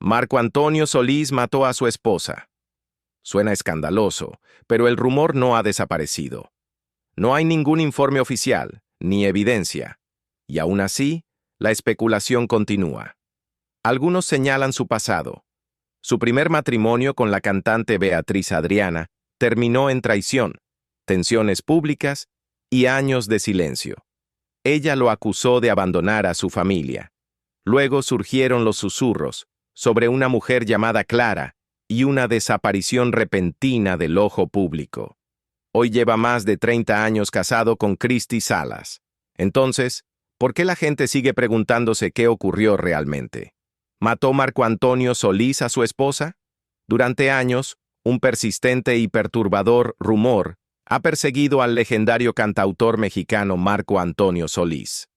Marco Antonio Solís mató a su esposa. Suena escandaloso, pero el rumor no ha desaparecido. No hay ningún informe oficial, ni evidencia. Y aún así, la especulación continúa. Algunos señalan su pasado. Su primer matrimonio con la cantante Beatriz Adriana terminó en traición, tensiones públicas y años de silencio. Ella lo acusó de abandonar a su familia. Luego surgieron los susurros sobre una mujer llamada Clara y una desaparición repentina del ojo público. Hoy lleva más de 30 años casado con Cristi Salas. Entonces, ¿por qué la gente sigue preguntándose qué ocurrió realmente? ¿Mató Marco Antonio Solís a su esposa? Durante años, un persistente y perturbador rumor ha perseguido al legendario cantautor mexicano Marco Antonio Solís.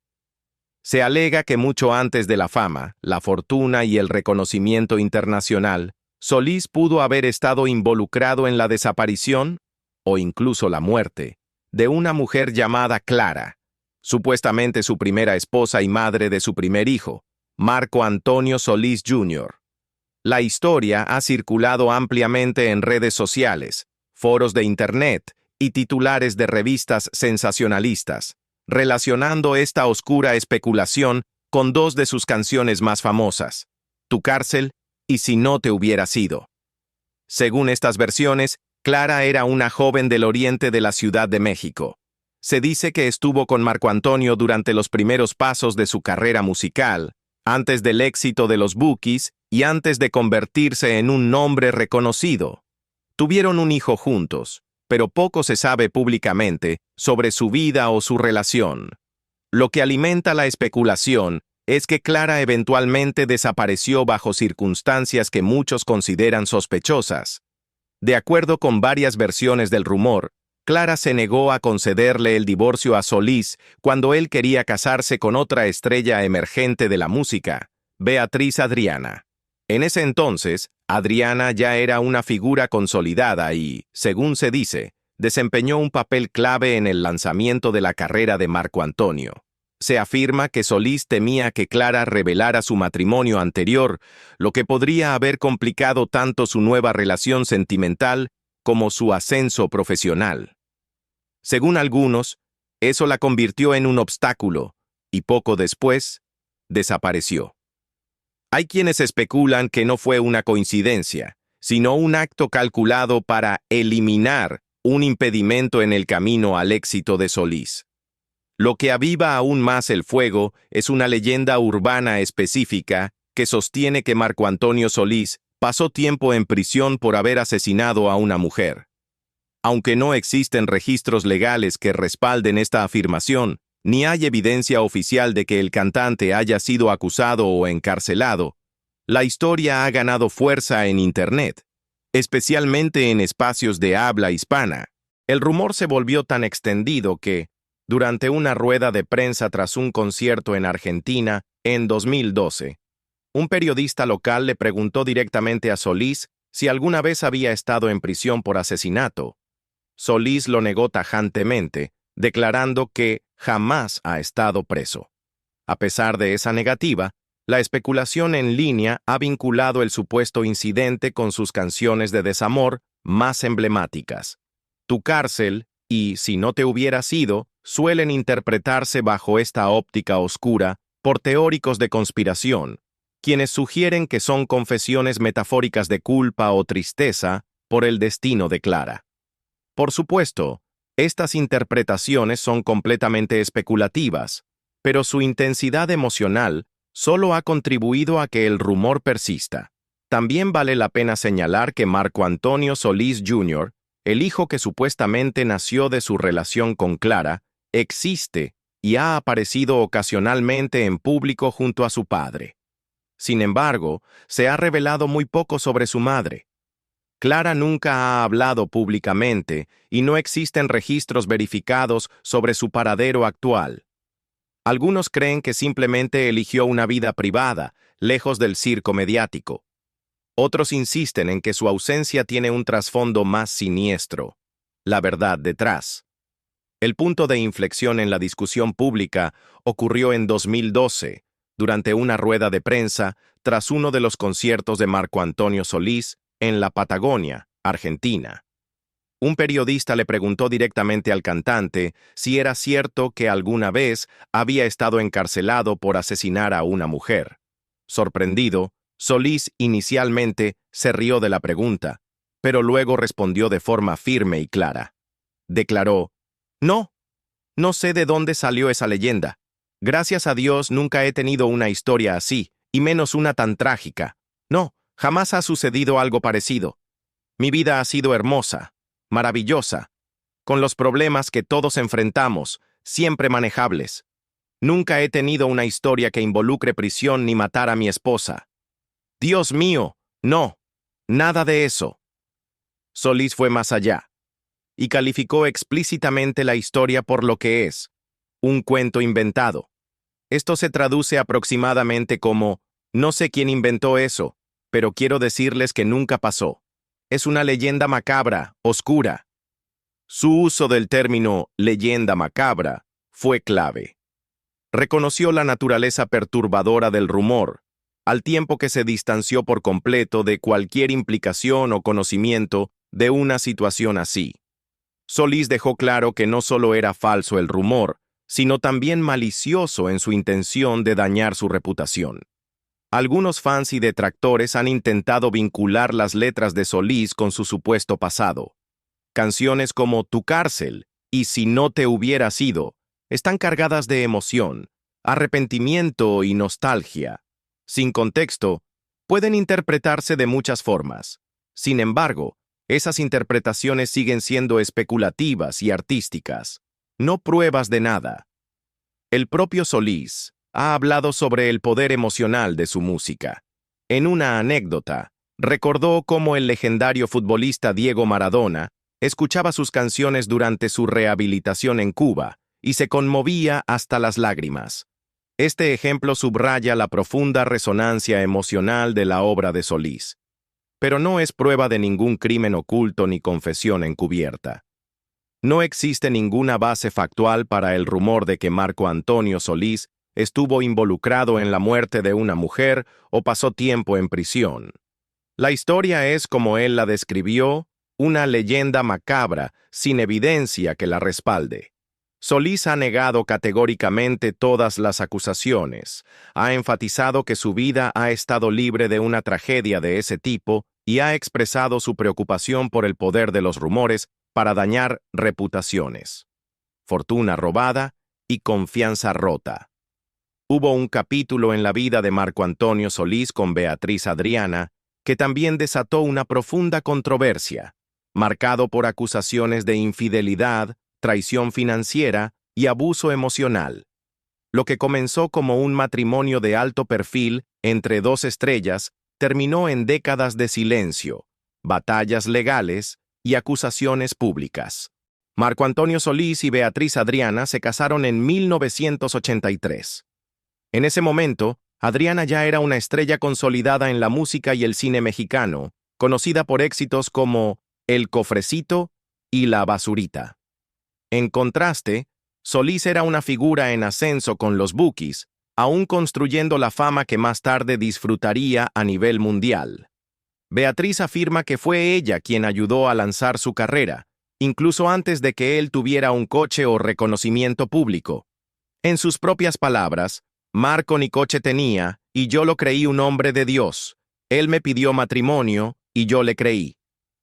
Se alega que mucho antes de la fama, la fortuna y el reconocimiento internacional, Solís pudo haber estado involucrado en la desaparición, o incluso la muerte, de una mujer llamada Clara, supuestamente su primera esposa y madre de su primer hijo, Marco Antonio Solís Jr. La historia ha circulado ampliamente en redes sociales, foros de Internet y titulares de revistas sensacionalistas, relacionando esta oscura especulación con dos de sus canciones más famosas, Tu cárcel y Si no te hubiera sido. Según estas versiones, Clara era una joven del oriente de la Ciudad de México. Se dice que estuvo con Marco Antonio durante los primeros pasos de su carrera musical, antes del éxito de los Bukis y antes de convertirse en un nombre reconocido. Tuvieron un hijo juntos, pero poco se sabe públicamente sobre su vida o su relación. Lo que alimenta la especulación es que Clara eventualmente desapareció bajo circunstancias que muchos consideran sospechosas. De acuerdo con varias versiones del rumor, Clara se negó a concederle el divorcio a Solís cuando él quería casarse con otra estrella emergente de la música, Beatriz Adriana. En ese entonces, Adriana ya era una figura consolidada y, según se dice, desempeñó un papel clave en el lanzamiento de la carrera de Marco Antonio. Se afirma que Solís temía que Clara revelara su matrimonio anterior, lo que podría haber complicado tanto su nueva relación sentimental como su ascenso profesional. Según algunos, eso la convirtió en un obstáculo, y poco después, desapareció. Hay quienes especulan que no fue una coincidencia, sino un acto calculado para eliminar un impedimento en el camino al éxito de Solís. Lo que aviva aún más el fuego es una leyenda urbana específica que sostiene que Marco Antonio Solís pasó tiempo en prisión por haber asesinado a una mujer. Aunque no existen registros legales que respalden esta afirmación, ni hay evidencia oficial de que el cantante haya sido acusado o encarcelado, la historia ha ganado fuerza en Internet, especialmente en espacios de habla hispana. El rumor se volvió tan extendido que, durante una rueda de prensa tras un concierto en Argentina, en 2012, un periodista local le preguntó directamente a Solís si alguna vez había estado en prisión por asesinato. Solís lo negó tajantemente, declarando que jamás ha estado preso. A pesar de esa negativa, la especulación en línea ha vinculado el supuesto incidente con sus canciones de desamor más emblemáticas. Tu cárcel y Si no te hubiera sido suelen interpretarse bajo esta óptica oscura por teóricos de conspiración, quienes sugieren que son confesiones metafóricas de culpa o tristeza por el destino de Clara. Por supuesto, estas interpretaciones son completamente especulativas, pero su intensidad emocional solo ha contribuido a que el rumor persista. También vale la pena señalar que Marco Antonio Solís Jr., el hijo que supuestamente nació de su relación con Clara, existe y ha aparecido ocasionalmente en público junto a su padre. Sin embargo, se ha revelado muy poco sobre su madre. Clara nunca ha hablado públicamente y no existen registros verificados sobre su paradero actual. Algunos creen que simplemente eligió una vida privada, lejos del circo mediático. Otros insisten en que su ausencia tiene un trasfondo más siniestro, la verdad detrás. El punto de inflexión en la discusión pública ocurrió en 2012, durante una rueda de prensa tras uno de los conciertos de Marco Antonio Solís en la Patagonia, Argentina. Un periodista le preguntó directamente al cantante si era cierto que alguna vez había estado encarcelado por asesinar a una mujer. Sorprendido, Solís inicialmente se rió de la pregunta, pero luego respondió de forma firme y clara. Declaró: "No, no sé de dónde salió esa leyenda. Gracias a Dios nunca he tenido una historia así, y menos una tan trágica. No, jamás ha sucedido algo parecido. Mi vida ha sido hermosa, maravillosa, con los problemas que todos enfrentamos, siempre manejables. Nunca he tenido una historia que involucre prisión ni matar a mi esposa. Dios mío, no, nada de eso". Solís fue más allá y calificó explícitamente la historia por lo que es: un cuento inventado. Esto se traduce aproximadamente como: "No sé quién inventó eso, pero quiero decirles que nunca pasó. Es una leyenda macabra, oscura". Su uso del término leyenda macabra fue clave. Reconoció la naturaleza perturbadora del rumor, al tiempo que se distanció por completo de cualquier implicación o conocimiento de una situación así. Solís dejó claro que no solo era falso el rumor, sino también malicioso en su intención de dañar su reputación. Algunos fans y detractores han intentado vincular las letras de Solís con su supuesto pasado. Canciones como Tu cárcel y Si no te hubiera sido están cargadas de emoción, arrepentimiento y nostalgia. Sin contexto, pueden interpretarse de muchas formas. Sin embargo, esas interpretaciones siguen siendo especulativas y artísticas, no pruebas de nada. El propio Solís ha hablado sobre el poder emocional de su música. En una anécdota, recordó cómo el legendario futbolista Diego Maradona escuchaba sus canciones durante su rehabilitación en Cuba y se conmovía hasta las lágrimas. Este ejemplo subraya la profunda resonancia emocional de la obra de Solís, pero no es prueba de ningún crimen oculto ni confesión encubierta. No existe ninguna base factual para el rumor de que Marco Antonio Solís estuvo involucrado en la muerte de una mujer o pasó tiempo en prisión. La historia es, como él la describió, una leyenda macabra, sin evidencia que la respalde. Solís ha negado categóricamente todas las acusaciones, ha enfatizado que su vida ha estado libre de una tragedia de ese tipo y ha expresado su preocupación por el poder de los rumores para dañar reputaciones, fortuna robada y confianza rota. Hubo un capítulo en la vida de Marco Antonio Solís con Beatriz Adriana que también desató una profunda controversia, marcado por acusaciones de infidelidad, traición financiera y abuso emocional. Lo que comenzó como un matrimonio de alto perfil entre dos estrellas terminó en décadas de silencio, batallas legales y acusaciones públicas. Marco Antonio Solís y Beatriz Adriana se casaron en 1983. En ese momento, Adriana ya era una estrella consolidada en la música y el cine mexicano, conocida por éxitos como El Cofrecito y La Basurita. En contraste, Solís era una figura en ascenso con los Bukis, aún construyendo la fama que más tarde disfrutaría a nivel mundial. Beatriz afirma que fue ella quien ayudó a lanzar su carrera, incluso antes de que él tuviera un coche o reconocimiento público. En sus propias palabras, Marco ni coche tenía, y yo lo creí un hombre de Dios. Él me pidió matrimonio, y yo le creí.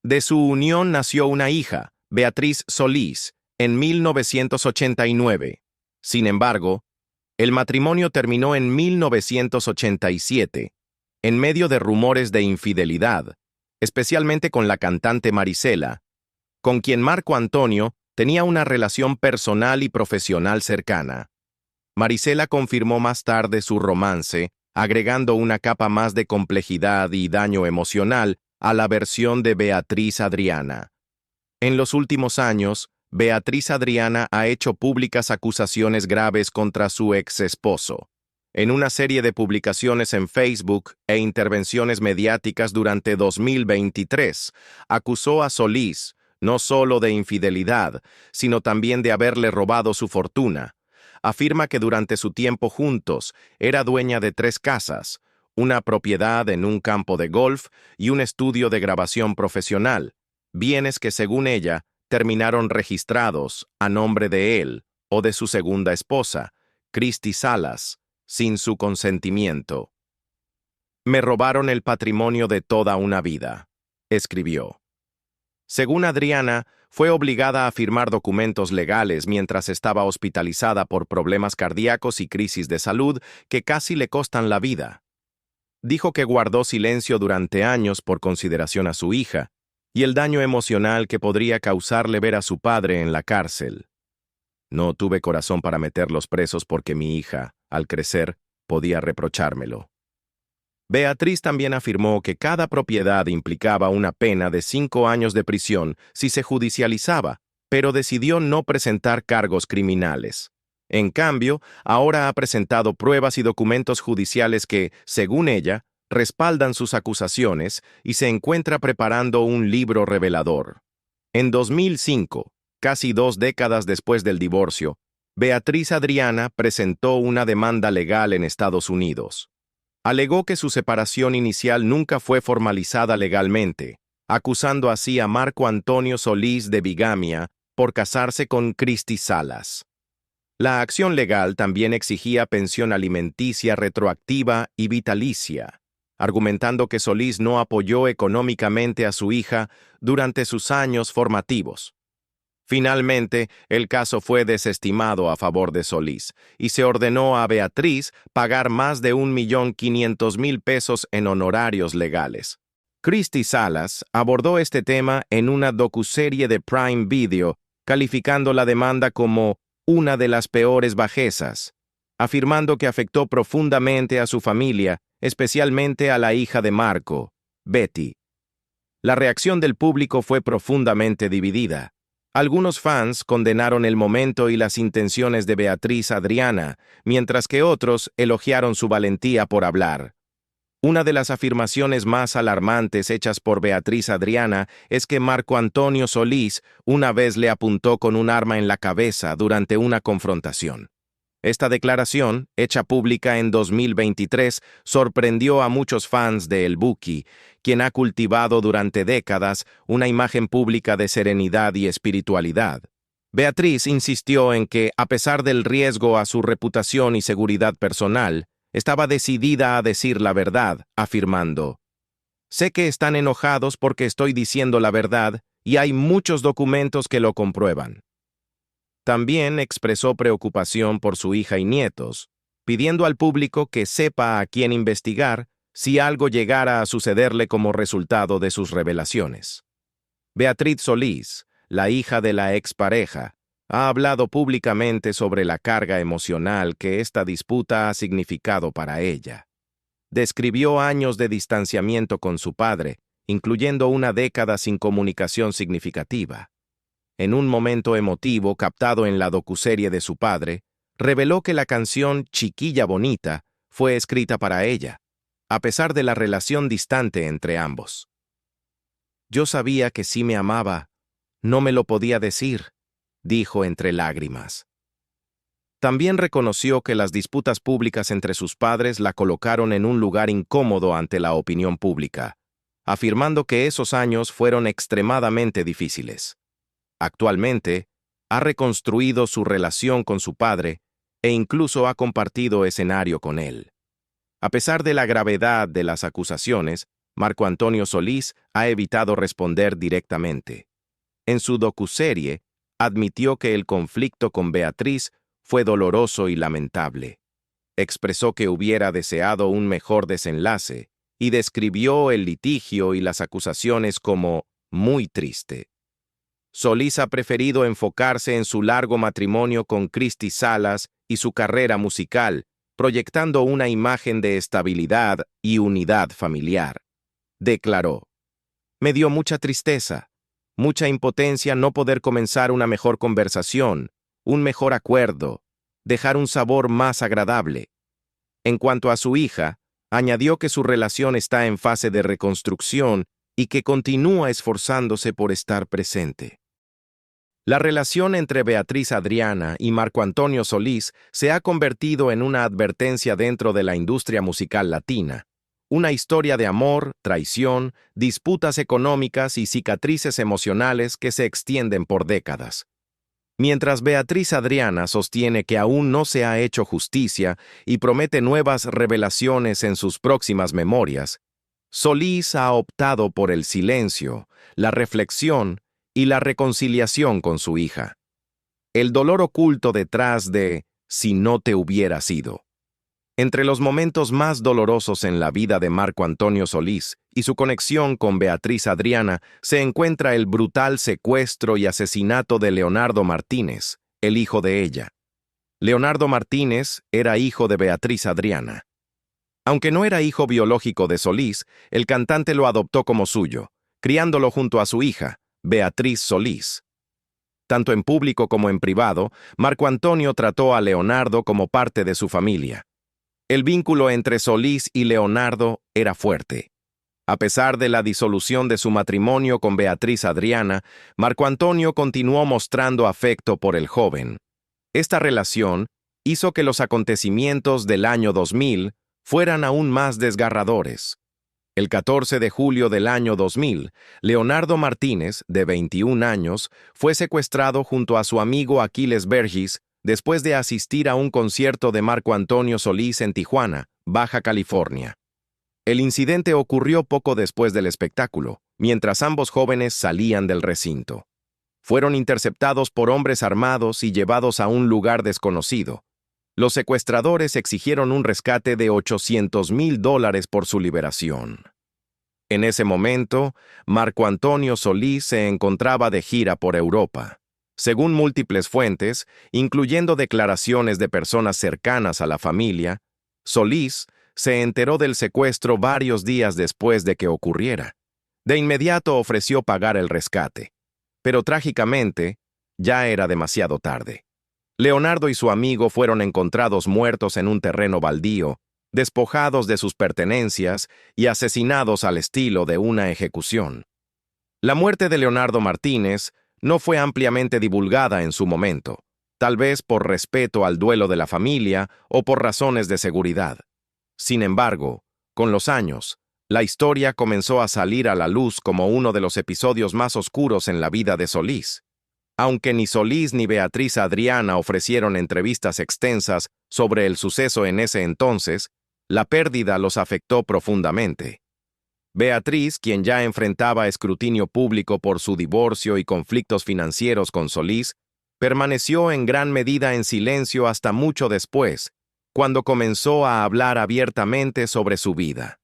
De su unión nació una hija, Beatriz Solís, en 1989. Sin embargo, el matrimonio terminó en 1987, en medio de rumores de infidelidad, especialmente con la cantante Marisela, con quien Marco Antonio tenía una relación personal y profesional cercana. Marisela confirmó más tarde su romance, agregando una capa más de complejidad y daño emocional a la versión de Beatriz Adriana. En los últimos años, Beatriz Adriana ha hecho públicas acusaciones graves contra su ex esposo. En una serie de publicaciones en Facebook e intervenciones mediáticas durante 2023, acusó a Solís no solo de infidelidad, sino también de haberle robado su fortuna. afirma que durante su tiempo juntos era dueña de 3 casas, una propiedad en un campo de golf y un estudio de grabación profesional, bienes que según ella terminaron registrados a nombre de él o de su segunda esposa, Christy Salas, sin su consentimiento. Me robaron el patrimonio de toda una vida, escribió. Según Adriana, fue obligada a firmar documentos legales mientras estaba hospitalizada por problemas cardíacos y crisis de salud que casi le costan la vida. Dijo que guardó silencio durante años por consideración a su hija y el daño emocional que podría causarle ver a su padre en la cárcel. No tuve corazón para meterlos presos porque mi hija, al crecer, podía reprochármelo. Beatriz también afirmó que cada propiedad implicaba una pena de 5 años de prisión si se judicializaba, pero decidió no presentar cargos criminales. En cambio, ahora ha presentado pruebas y documentos judiciales que, según ella, respaldan sus acusaciones y se encuentra preparando un libro revelador. En 2005, casi 2 décadas después del divorcio, Beatriz Adriana presentó una demanda legal en Estados Unidos. Alegó que su separación inicial nunca fue formalizada legalmente, acusando así a Marco Antonio Solís de bigamia por casarse con Christy Salas. La acción legal también exigía pensión alimenticia retroactiva y vitalicia, argumentando que Solís no apoyó económicamente a su hija durante sus años formativos. Finalmente, el caso fue desestimado a favor de Solís y se ordenó a Beatriz pagar más de $1.500.000 en honorarios legales. Christy Salas abordó este tema en una docuserie de Prime Video, calificando la demanda como una de las peores bajezas, afirmando que afectó profundamente a su familia, especialmente a la hija de Marco, Betty. La reacción del público fue profundamente dividida. Algunos fans condenaron el momento y las intenciones de Beatriz Adriana, mientras que otros elogiaron su valentía por hablar. Una de las afirmaciones más alarmantes hechas por Beatriz Adriana es que Marco Antonio Solís una vez le apuntó con un arma en la cabeza durante una confrontación. Esta declaración, hecha pública en 2023, sorprendió a muchos fans de El Buki, quien ha cultivado durante décadas una imagen pública de serenidad y espiritualidad. Beatriz insistió en que, a pesar del riesgo a su reputación y seguridad personal, estaba decidida a decir la verdad, afirmando: «Sé que están enojados porque estoy diciendo la verdad y hay muchos documentos que lo comprueban». También expresó preocupación por su hija y nietos, pidiendo al público que sepa a quién investigar si algo llegara a sucederle como resultado de sus revelaciones. Beatriz Solís, la hija de la expareja, ha hablado públicamente sobre la carga emocional que esta disputa ha significado para ella. Describió años de distanciamiento con su padre, incluyendo una década sin comunicación significativa. En un momento emotivo captado en la docuserie de su padre, reveló que la canción Chiquilla Bonita fue escrita para ella, a pesar de la relación distante entre ambos. «Yo sabía que sí me amaba, no me lo podía decir», dijo entre lágrimas. También reconoció que las disputas públicas entre sus padres la colocaron en un lugar incómodo ante la opinión pública, afirmando que esos años fueron extremadamente difíciles. Actualmente, ha reconstruido su relación con su padre e incluso ha compartido escenario con él. A pesar de la gravedad de las acusaciones, Marco Antonio Solís ha evitado responder directamente. En su docuserie, admitió que el conflicto con Beatriz fue doloroso y lamentable. Expresó que hubiera deseado un mejor desenlace y describió el litigio y las acusaciones como muy triste. Solís ha preferido enfocarse en su largo matrimonio con Christy Salas y su carrera musical, proyectando una imagen de estabilidad y unidad familiar. Declaró: «Me dio mucha tristeza, mucha impotencia no poder comenzar una mejor conversación, un mejor acuerdo, dejar un sabor más agradable». En cuanto a su hija, añadió que su relación está en fase de reconstrucción y que continúa esforzándose por estar presente. La relación entre Beatriz Adriana y Marco Antonio Solís se ha convertido en una advertencia dentro de la industria musical latina. Una historia de amor, traición, disputas económicas y cicatrices emocionales que se extienden por décadas. Mientras Beatriz Adriana sostiene que aún no se ha hecho justicia y promete nuevas revelaciones en sus próximas memorias, Solís ha optado por el silencio, la reflexión y la reconciliación con su hija. El dolor oculto detrás de "si no te hubiera sido". Entre los momentos más dolorosos en la vida de Marco Antonio Solís y su conexión con Beatriz Adriana se encuentra el brutal secuestro y asesinato de Leonardo Martínez, el hijo de ella. Leonardo Martínez era hijo de Beatriz Adriana. Aunque no era hijo biológico de Solís, el cantante lo adoptó como suyo, criándolo junto a su hija, Beatriz Solís. Tanto en público como en privado, Marco Antonio trató a Leonardo como parte de su familia. El vínculo entre Solís y Leonardo era fuerte. A pesar de la disolución de su matrimonio con Beatriz Adriana, Marco Antonio continuó mostrando afecto por el joven. Esta relación hizo que los acontecimientos del año 2000 fueran aún más desgarradores. El 14 de julio del año 2000, Leonardo Martínez, de 21 años, fue secuestrado junto a su amigo Aquiles Vergis después de asistir a un concierto de Marco Antonio Solís en Tijuana, Baja California. El incidente ocurrió poco después del espectáculo, mientras ambos jóvenes salían del recinto. Fueron interceptados por hombres armados y llevados a un lugar desconocido. Los secuestradores exigieron un rescate de $800,000 por su liberación. En ese momento, Marco Antonio Solís se encontraba de gira por Europa. Según múltiples fuentes, incluyendo declaraciones de personas cercanas a la familia, Solís se enteró del secuestro varios días después de que ocurriera. De inmediato ofreció pagar el rescate, pero trágicamente, ya era demasiado tarde. Leonardo y su amigo fueron encontrados muertos en un terreno baldío, despojados de sus pertenencias y asesinados al estilo de una ejecución. La muerte de Leonardo Martínez no fue ampliamente divulgada en su momento, tal vez por respeto al duelo de la familia o por razones de seguridad. Sin embargo, con los años, la historia comenzó a salir a la luz como uno de los episodios más oscuros en la vida de Solís. Aunque ni Solís ni Beatriz Adriana ofrecieron entrevistas extensas sobre el suceso en ese entonces, la pérdida los afectó profundamente. Beatriz, quien ya enfrentaba escrutinio público por su divorcio y conflictos financieros con Solís, permaneció en gran medida en silencio hasta mucho después, cuando comenzó a hablar abiertamente sobre su vida.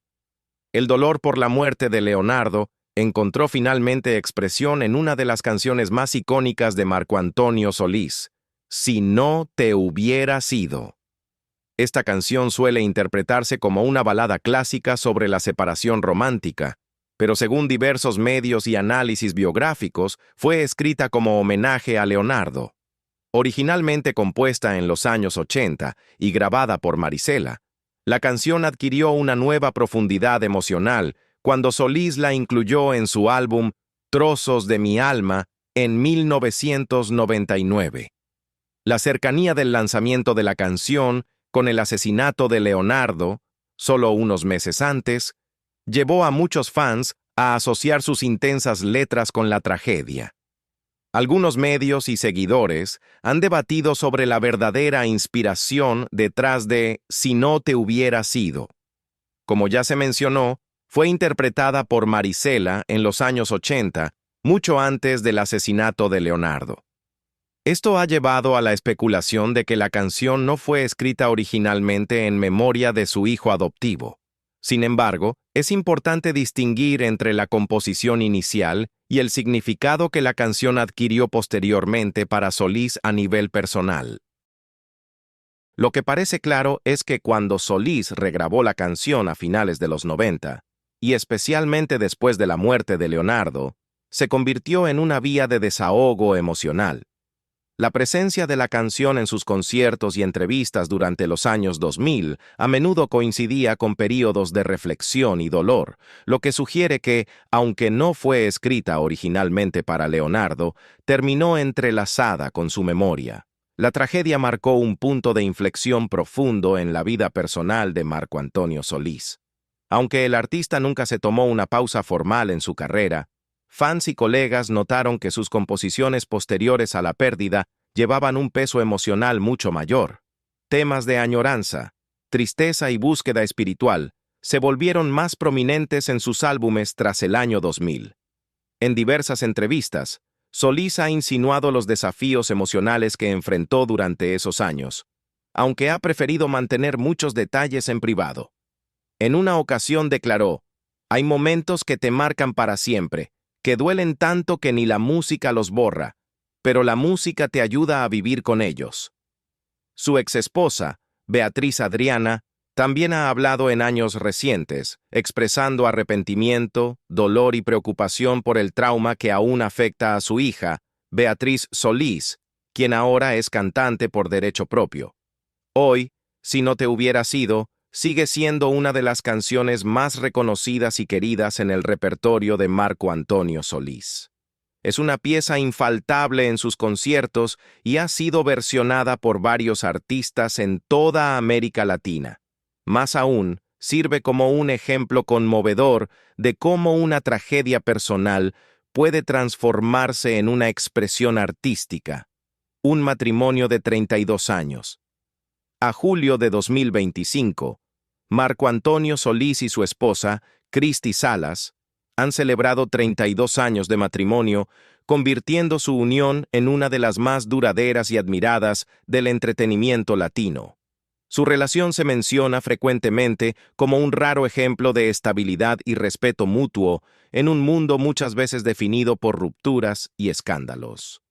El dolor por la muerte de Leonardo encontró finalmente expresión en una de las canciones más icónicas de Marco Antonio Solís, "Si no te hubiera sido". Esta canción suele interpretarse como una balada clásica sobre la separación romántica, pero según diversos medios y análisis biográficos, fue escrita como homenaje a Leonardo. Originalmente compuesta en los años 80 y grabada por Marisela, la canción adquirió una nueva profundidad emocional cuando Solís la incluyó en su álbum Trozos de mi alma en 1999. La cercanía del lanzamiento de la canción con el asesinato de Leonardo, solo unos meses antes, llevó a muchos fans a asociar sus intensas letras con la tragedia. Algunos medios y seguidores han debatido sobre la verdadera inspiración detrás de "Si no te hubiera sido". Como ya se mencionó, fue interpretada por Marisela en los años 80, mucho antes del asesinato de Leonardo. Esto ha llevado a la especulación de que la canción no fue escrita originalmente en memoria de su hijo adoptivo. Sin embargo, es importante distinguir entre la composición inicial y el significado que la canción adquirió posteriormente para Solís a nivel personal. Lo que parece claro es que cuando Solís regrabó la canción a finales de los 90, y especialmente después de la muerte de Leonardo, se convirtió en una vía de desahogo emocional. La presencia de la canción en sus conciertos y entrevistas durante los años 2000 a menudo coincidía con períodos de reflexión y dolor, lo que sugiere que, aunque no fue escrita originalmente para Leonardo, terminó entrelazada con su memoria. La tragedia marcó un punto de inflexión profundo en la vida personal de Marco Antonio Solís. Aunque el artista nunca se tomó una pausa formal en su carrera, fans y colegas notaron que sus composiciones posteriores a la pérdida llevaban un peso emocional mucho mayor. Temas de añoranza, tristeza y búsqueda espiritual se volvieron más prominentes en sus álbumes tras el año 2000. En diversas entrevistas, Solís ha insinuado los desafíos emocionales que enfrentó durante esos años, aunque ha preferido mantener muchos detalles en privado. En una ocasión declaró: «Hay momentos que te marcan para siempre, que duelen tanto que ni la música los borra, pero la música te ayuda a vivir con ellos». Su exesposa, Beatriz Adriana, también ha hablado en años recientes, expresando arrepentimiento, dolor y preocupación por el trauma que aún afecta a su hija, Beatriz Solís, quien ahora es cantante por derecho propio. Hoy, Si no te hubiera sido, sigue siendo una de las canciones más reconocidas y queridas en el repertorio de Marco Antonio Solís. Es una pieza infaltable en sus conciertos y ha sido versionada por varios artistas en toda América Latina. Más aún, sirve como un ejemplo conmovedor de cómo una tragedia personal puede transformarse en una expresión artística. Un matrimonio de 32 años. A julio de 2025, Marco Antonio Solís y su esposa, Cristi Salas, han celebrado 32 años de matrimonio, convirtiendo su unión en una de las más duraderas y admiradas del entretenimiento latino. Su relación se menciona frecuentemente como un raro ejemplo de estabilidad y respeto mutuo en un mundo muchas veces definido por rupturas y escándalos.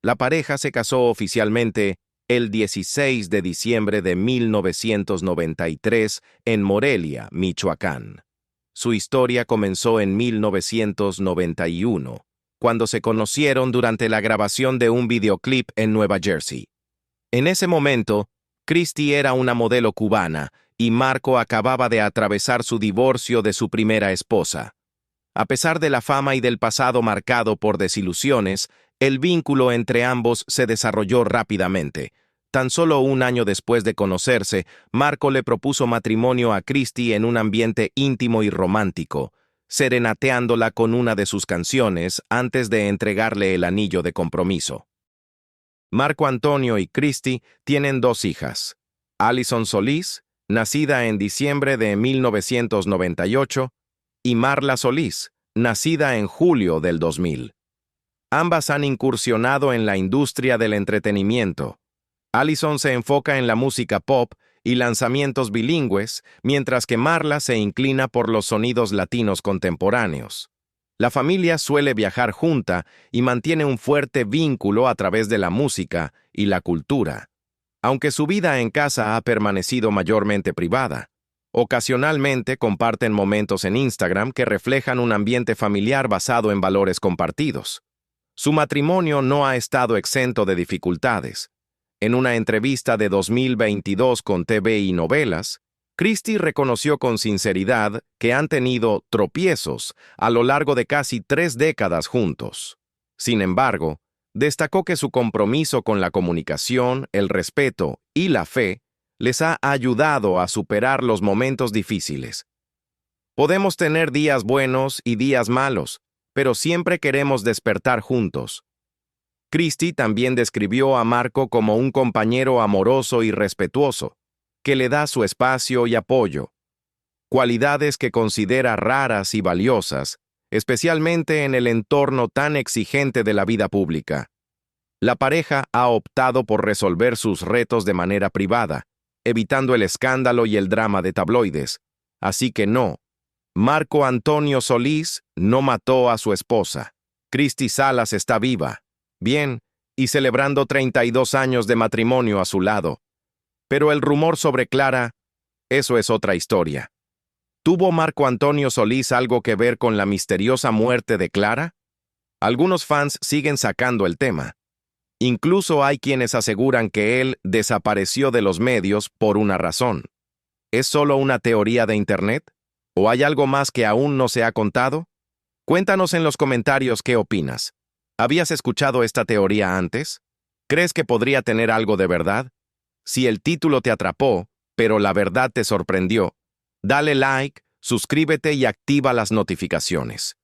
La pareja se casó oficialmente el 16 de diciembre de 1993 en Morelia, Michoacán. Su historia comenzó en 1991, cuando se conocieron durante la grabación de un videoclip en Nueva Jersey. En ese momento, Cristi era una modelo cubana y Marco acababa de atravesar su divorcio de su primera esposa. A pesar de la fama y del pasado marcado por desilusiones, el vínculo entre ambos se desarrolló rápidamente. Tan solo un año después de conocerse, Marco le propuso matrimonio a Cristi en un ambiente íntimo y romántico, serenateándola con una de sus canciones antes de entregarle el anillo de compromiso. Marco Antonio y Cristi tienen dos hijas: Alison Solís, nacida en diciembre de 1998, y Marla Solís, nacida en julio del 2000. Ambas han incursionado en la industria del entretenimiento. Alison se enfoca en la música pop y lanzamientos bilingües, mientras que Marla se inclina por los sonidos latinos contemporáneos. La familia suele viajar junta y mantiene un fuerte vínculo a través de la música y la cultura, aunque su vida en casa ha permanecido mayormente privada. Ocasionalmente comparten momentos en Instagram que reflejan un ambiente familiar basado en valores compartidos. Su matrimonio no ha estado exento de dificultades. En una entrevista de 2022 con TV y Novelas, Cristi reconoció con sinceridad que han tenido tropiezos a lo largo de casi 3 décadas juntos. Sin embargo, destacó que su compromiso con la comunicación, el respeto y la fe les ha ayudado a superar los momentos difíciles. Podemos tener días buenos y días malos, pero siempre queremos despertar juntos. Cristi también describió a Marco como un compañero amoroso y respetuoso, que le da su espacio y apoyo, cualidades que considera raras y valiosas, especialmente en el entorno tan exigente de la vida pública. La pareja ha optado por resolver sus retos de manera privada, evitando el escándalo y el drama de tabloides. Así que no, Marco Antonio Solís no mató a su esposa. Cristi Salas está viva, bien, y celebrando 32 años de matrimonio a su lado. Pero el rumor sobre Clara, eso es otra historia. ¿Tuvo Marco Antonio Solís algo que ver con la misteriosa muerte de Clara? Algunos fans siguen sacando el tema. Incluso hay quienes aseguran que él desapareció de los medios por una razón. ¿Es solo una teoría de Internet? ¿O hay algo más que aún no se ha contado? Cuéntanos en los comentarios qué opinas. ¿Habías escuchado esta teoría antes? ¿Crees que podría tener algo de verdad? Si el título te atrapó, pero la verdad te sorprendió, dale like, suscríbete y activa las notificaciones.